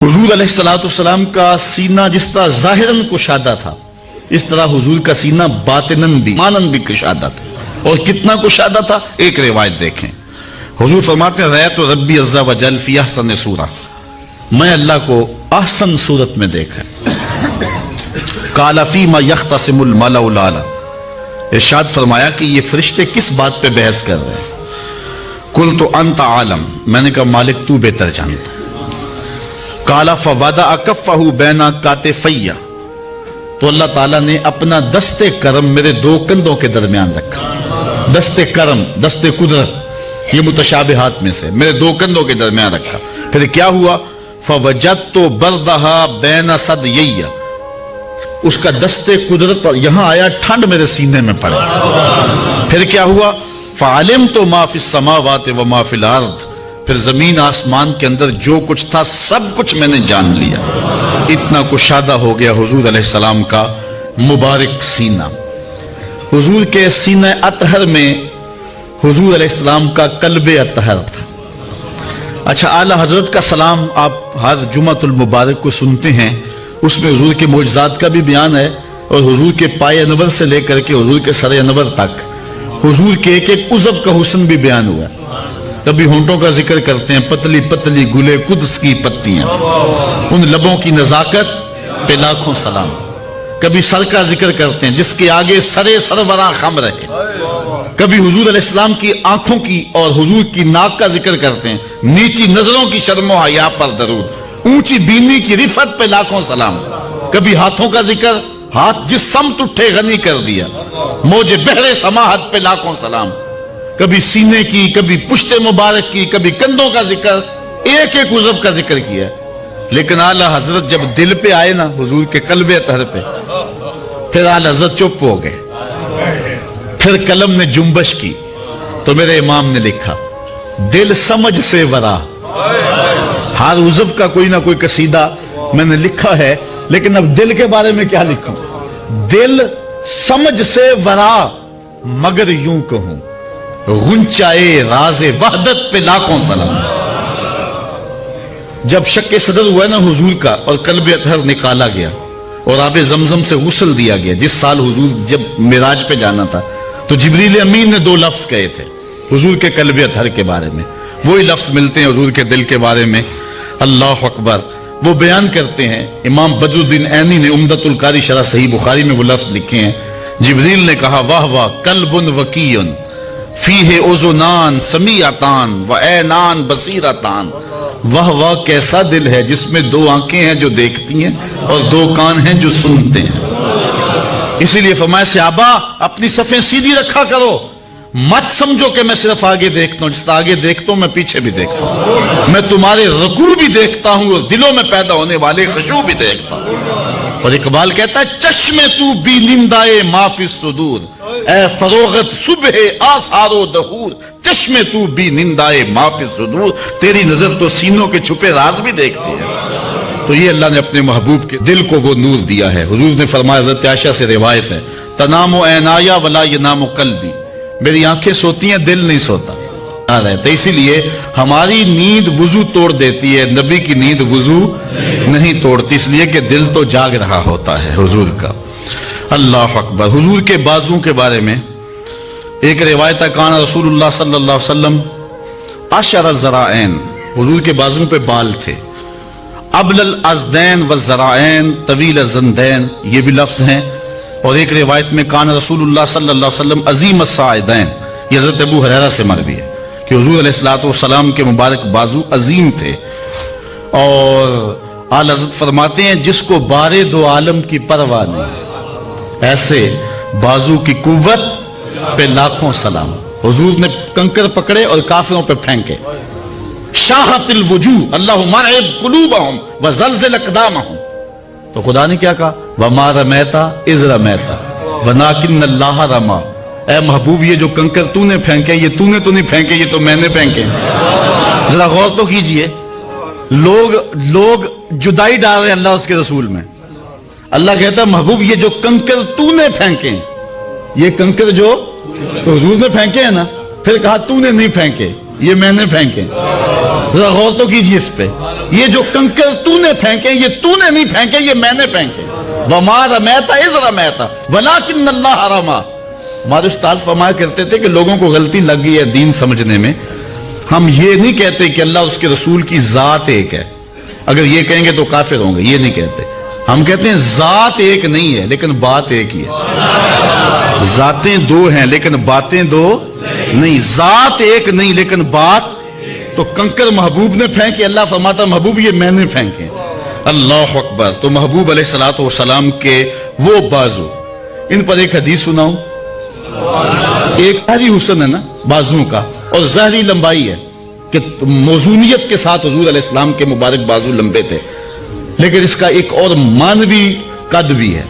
حضور علیہ السلام کا سینہ جس طرح ظاہراً کشادہ تھا، اس طرح حضور کا سینہ باطناً بھی مانن بھی کشادہ تھا۔ اور کتنا کشادہ تھا، ایک روایت دیکھیں، حضور فرماتے ہیں رأیت ربی عز و جل فی احسن صورہ، میں اللہ کو احسن صورت میں دیکھا۔ قال فیما یختصم الملأ الاعلی، ارشاد فرمایا کہ یہ فرشتے کس بات پہ بحث کر رہے ہیں؟ قلت انت عالم، میں نے کہا مالک تو بہتر جانتا ہے۔ قال فوضع کفہ بین کاتفی، تو اللہ تعالیٰ نے اپنا دست کرم میرے دو کندھوں کے درمیان رکھا۔ دست کرم، دست قدرت، یہ متشابہات میں سے میرے دو کندھوں کے درمیان رکھا۔ پھر کیا ہوا؟ فوجدت بردہا بین صدیی، اس کا دست قدرت یہاں آیا، ٹھنڈ میرے سینے میں پڑے۔ پھر کیا ہوا؟ فعلمت ما فی السماوات و ما فی الارض، پھر زمین آسمان کے اندر جو کچھ تھا سب کچھ میں نے جان لیا۔ اتنا کشادہ ہو گیا حضور علیہ السلام کا مبارک سینہ۔ حضور کے سینہ اطہر میں حضور علیہ السلام کا قلب اطہر تھا۔ اچھا، اعلی حضرت کا سلام آپ ہر جمعۃ المبارک کو سنتے ہیں، اس میں حضور کے معجزات کا بھی بیان ہے، اور حضور کے پائے انور سے لے کر کے حضور کے سر انور تک حضور کے ایک ایک عضو کا حسن بھی بیان ہوا ہے۔ کبھی ہونٹوں کا ذکر کرتے ہیں، پتلی پتلی گلے قدس کی پتیاں، ان لبوں کی نزاکت پہ لاکھوں سلام۔ کبھی سر کا ذکر کرتے ہیں جس کے آگے سرے سربراہ خم رہے۔ کبھی حضور علیہ السلام کی آنکھوں کی اور حضور کی ناک کا ذکر کرتے ہیں، نیچی نظروں کی شرم و حیا پر درود، اونچی بینی کی رفت پہ لاکھوں سلام۔ کبھی ہاتھوں کا ذکر، ہاتھ جس سمت اٹھے غنی کر دیا، موج بحر سماحت پہ لاکھوں سلام۔ کبھی سینے کی، کبھی پشت مبارک کی، کبھی کندھوں کا ذکر، ایک ایک عضو کا ذکر کیا۔ لیکن اعلی حضرت جب دل پہ آئے نا، حضور کے قلب اطہر پہ، پھر اعلی حضرت چپ ہو گئے۔ پھر قلم نے جنبش کی تو میرے امام نے لکھا، دل سمجھ سے ورا۔ ہر عضو کا کوئی نہ کوئی قصیدہ میں نے لکھا ہے، لیکن اب دل کے بارے میں کیا لکھوں؟ دل سمجھ سے ورا، مگر یوں کہوں غنچائے راز وحدت پہ لاکھوں سلام۔ جب شک صدر ہوا نا حضور کا اور قلب اطہر نکالا گیا اور آب زمزم سے غسل دیا گیا، جس سال حضور جب معراج پہ جانا تھا، تو جبریل امین نے 2 لفظ کہے تھے حضور کے قلب اطہر کے بارے میں، وہی لفظ ملتے ہیں حضور کے دل کے بارے میں، اللہ اکبر۔ وہ بیان کرتے ہیں، امام بدر الدین عینی نے عمدۃ القاری شرح صحیح بخاری میں وہ لفظ لکھے ہیں، جبریل نے کہا واہ واہ قلب وکیع فیہ اذنان سمیعتان و عینان بصیرتان، واہ واہ کیسا دل ہے جس میں 2 آنکھیں ہیں جو دیکھتی ہیں اور 2 کان ہیں جو سنتے ہیں۔ اسی لیے فرمایا صحابہ اپنی صفیں سیدھی رکھا کرو، مت سمجھو کہ میں صرف آگے دیکھتا ہوں، جس طرح آگے دیکھتا ہوں میں پیچھے بھی دیکھتا ہوں، میں تمہارے رکوع بھی دیکھتا ہوں اور دلوں میں پیدا ہونے والے خشوع بھی دیکھتا ہوں۔ اور اقبال کہتا ہے چشم تو بی نندائے ما فی الصدور، اے فروغت صبح آثار و دہور، چشم تو بی نندائے ما فی الصدور، تیری نظر تو سینوں کے چھپے راز بھی دیکھتی ہے۔ تو یہ اللہ نے اپنے محبوب کے دل کو وہ نور دیا ہے۔ حضور نے فرمایا، حضرت عائشہ سے روایت ہے، تنام عینایا ولا ینام قلبی، میری آنکھیں سوتی ہیں دل نہیں سوتا رہتا۔ اسی لیے ہماری نیند وضو توڑ دیتی ہے، نبی کی نیند وضو نہیں توڑتی، اس لیے کہ دل تو جاگ رہا ہوتا ہے حضور کا۔ اللہ اکبر۔ حضور کے بازوں کے بارے میں ایک روایت ہے، کان رسول اللہ صلی اللہ علیہ وسلم اشر الذراعین، حضور کے بازوں پہ بال تھے، ابل الازدین والذراعین طویل الزندین، یہ بھی لفظ ہیں۔ اور ایک روایت میں کان رسول اللہ صلی اللہ علیہ وسلم عظیم الساعدین، یہ حضرت ابو ہریرہ سے مروی ہے کہ حضور علیہ السلام کے مبارک بازو عظیم تھے۔ اور اعلی حضرت فرماتے ہیں جس کو بارے 2 عالم کی پرواہ نہیں، ایسے بازو کی قوت پہ لاکھوں سلام۔ حضور نے کنکر پکڑے اور کافروں پہ پھینکے، شاہت الوجوہ اللہم ارعب قلوبہم وزلزل اقدامہم، تو خدا نے کیا کہا وما رمیتا اذ رمیتا ولکن اللہ رما، اے محبوب یہ جو کنکر تو نے پھینکے یہ تو نے تو نہیں پھینکے، یہ تو میں نے پھینکے۔ ذرا غور تو کیجئے، لوگ جدائی ڈال رہے اللہ اس کے رسول میں۔ اللہ کہتا ہے محبوب یہ جو کنکر تو نے پھینکے، یہ کنکر جو تو حضور نے پھینکے ہیں نا، پھر کہا تو نے نہیں پھینکے، یہ میں نے پھینکے۔ ذرا غور تو کیجئے اس پہ۔ یہ جو کنکر تو نے پھینکے یہ تو نے نہیں پھینکے، یہ میں نے پھینکے. وما رمیت اذ رمیت ولکن اللہ رمی. ہمارے استاد فرمایا کرتے تھے کہ لوگوں کو غلطی لگ گئی ہے دین سمجھنے میں. ہم یہ نہیں کہتے کہ اللہ اس کے رسول کی ذات ایک ہے. اگر یہ کہیں گے تو کافر ہوں گے، یہ نہیں کہتے. ہم کہتے ہیں ذات ایک نہیں ہے لیکن بات ایک ہی ہے. ذاتیں دو ہیں لیکن باتیں دو نہیں. ذات ایک نہیں لیکن بات. تو کنکر محبوب نے پھینکے، اللہ فرماتا محبوب یہ میں نے پھینکے. اللہ اکبر. تو محبوب علیہ الصلوۃ والسلام کے وہ بازو، ان پر ایک حدیث سناؤں. ایک ظاہری حسن ہے نا بازو کا، اور ظاہری لمبائی ہے کہ موزونیت کے ساتھ حضور علیہ السلام کے مبارک بازو لمبے تھے، لیکن اس کا ایک اور مانوی قد بھی ہے.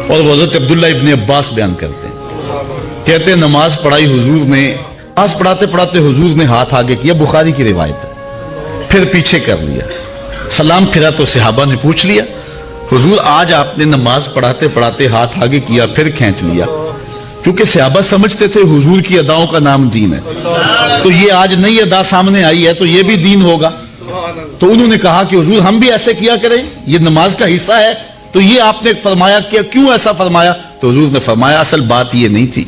اور حضرت عبداللہ ابن عباس بیان کرتے ہیں، کہتے ہیں نماز پڑھائی حضور نے، نماز پڑھاتے پڑھاتے حضور نے ہاتھ آگے کیا، بخاری کی روایت ہے، پھر پیچھے کر لیا، سلام پھرا تو صحابہ نے پوچھ لیا حضور آج آپ نے نماز پڑھاتے پڑھاتے ہاتھ آگے کیا پھر کھینچ لیا. کیونکہ صحابہ سمجھتے تھے حضور کی اداؤں کا نام دین ہے، تو یہ آج نئی ادا سامنے آئی ہے تو یہ بھی دین ہوگا. تو انہوں نے کہا کہ حضور ہم بھی ایسے کیا کریں، یہ نماز کا حصہ ہے. تو یہ آپ نے فرمایا کہ کیوں ایسا فرمایا؟ تو حضور نے فرمایا اصل بات یہ نہیں تھی،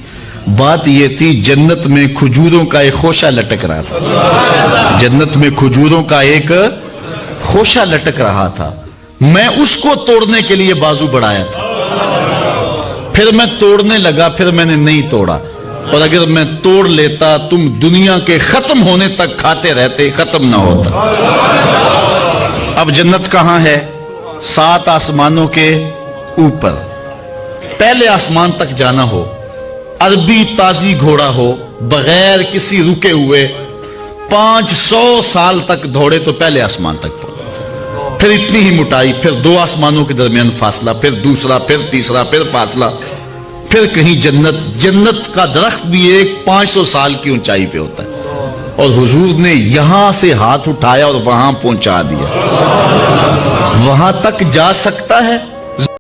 بات یہ تھی جنت میں کھجوروں کا ایک خوشہ لٹک رہا تھا. جنت میں کھجوروں کا ایک خوشہ لٹک رہا تھا، میں اس کو توڑنے کے لیے بازو بڑھایا تھا. پھر میں توڑنے لگا، پھر میں نے نہیں توڑا. اور اگر میں توڑ لیتا تم دنیا کے ختم ہونے تک کھاتے رہتے، ختم نہ ہوتا. اب جنت کہاں ہے؟ 7 آسمانوں کے اوپر. پہلے آسمان تک جانا ہو، عربی تازی گھوڑا ہو، بغیر کسی رکے ہوئے 500 سال تک دوڑے تو پہلے آسمان تک پہنچے. پھر اتنی ہی موٹائی، پھر 2 آسمانوں کے درمیان فاصلہ، پھر دوسرا، پھر تیسرا، پھر فاصلہ، پھر کہیں جنت. جنت کا درخت بھی ایک 500 سال کی اونچائی پہ ہوتا ہے، اور حضور نے یہاں سے ہاتھ اٹھایا اور وہاں پہنچا دیا. وہاں تک جا سکتا ہے